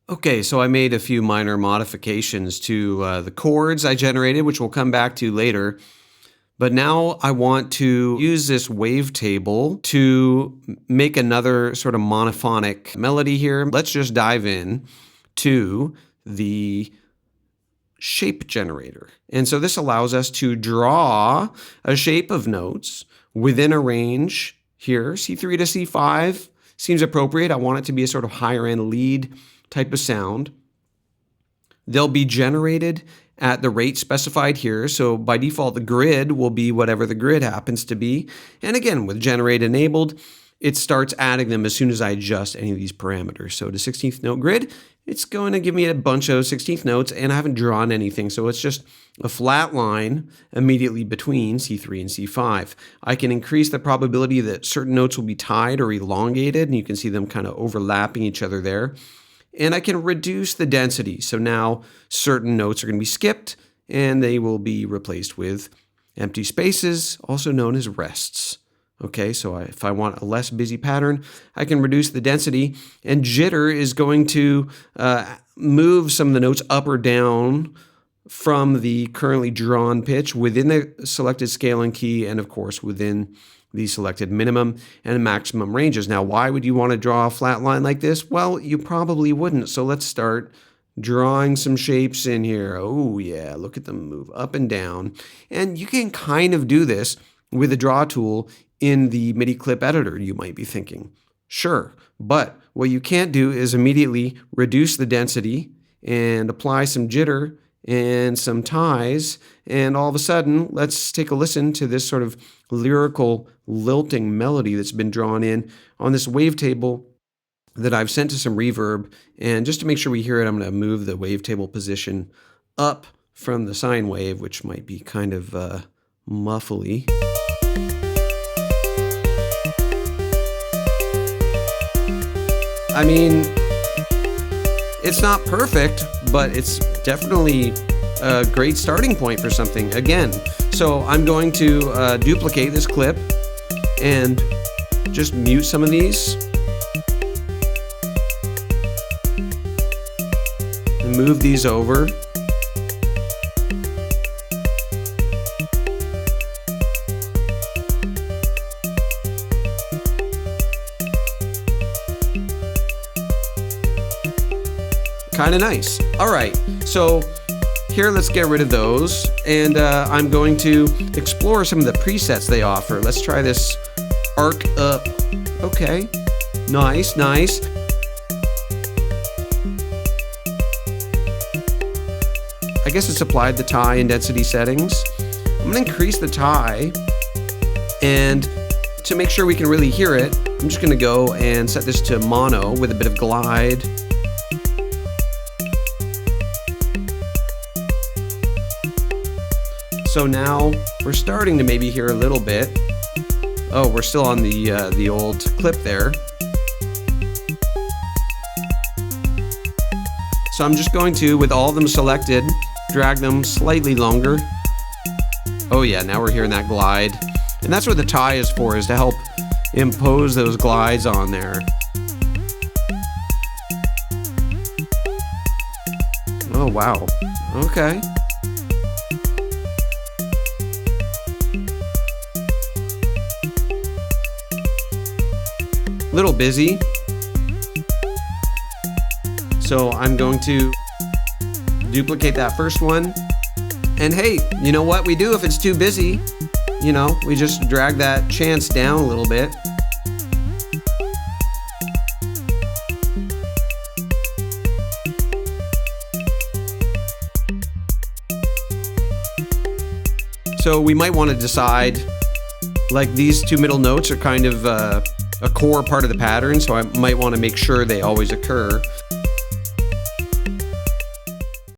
Okay, so I made a few minor modifications to the chords I generated, which we'll come back to later. But now I want to use this wavetable to make another sort of monophonic melody here. Let's just dive in to the shape generator. And so this allows us to draw a shape of notes within a range here. C3 to C5 seems appropriate. I want it to be a sort of higher end lead type of sound. They'll be generated at the rate specified here. So by default, the grid will be whatever the grid happens to be. And again, with generate enabled, it starts adding them as soon as I adjust any of these parameters. So to 16th note grid, it's going to give me a bunch of 16th notes, and I haven't drawn anything. So it's just a flat line immediately between C3 and C5. I can increase the probability that certain notes will be tied or elongated, and you can see them kind of overlapping each other there. And I can reduce the density. So now certain notes are going to be skipped and they will be replaced with empty spaces, also known as rests. Okay, so if I want a less busy pattern, I can reduce the density, and jitter is going to move some of the notes up or down from the currently drawn pitch within the selected scale and key, and of course within the selected minimum and maximum ranges. Now, why would you want to draw a flat line like this? Well, you probably wouldn't. So let's start drawing some shapes in here. Oh yeah, look at them move up and down. And you can kind of do this with the draw tool in the MIDI clip editor, you might be thinking. Sure, but what you can't do is immediately reduce the density and apply some jitter and some ties, and all of a sudden, let's take a listen to this sort of lyrical lilting melody that's been drawn in on this wavetable that I've sent to some reverb. And just to make sure we hear it, I'm going to move the wavetable position up from the sine wave, which might be kind of muffly. I mean, it's not perfect, but it's definitely a great starting point for something. Again, so I'm going to duplicate this clip and just mute some of these and move these over. Kind of nice. All right, so here, let's get rid of those, and I'm going to explore some of the presets they offer. Let's try this arc up. Okay, nice, nice. I guess it's applied the tie and density settings. I'm gonna increase the tie, and to make sure we can really hear it, I'm just gonna go and set this to mono with a bit of glide. So now we're starting to maybe hear a little bit. Oh, we're still on the old clip there. So I'm just going to, with all of them selected, drag them slightly longer. Oh yeah, now we're hearing that glide. And that's what the tie is for, is to help impose those glides on there. Oh wow, okay. Little busy, so I'm going to duplicate that first one, and hey, you know what we do if it's too busy? You know, we just drag that chance down a little bit. So we might want to decide, like, these two middle notes are kind of a core part of the pattern, so I might want to make sure they always occur.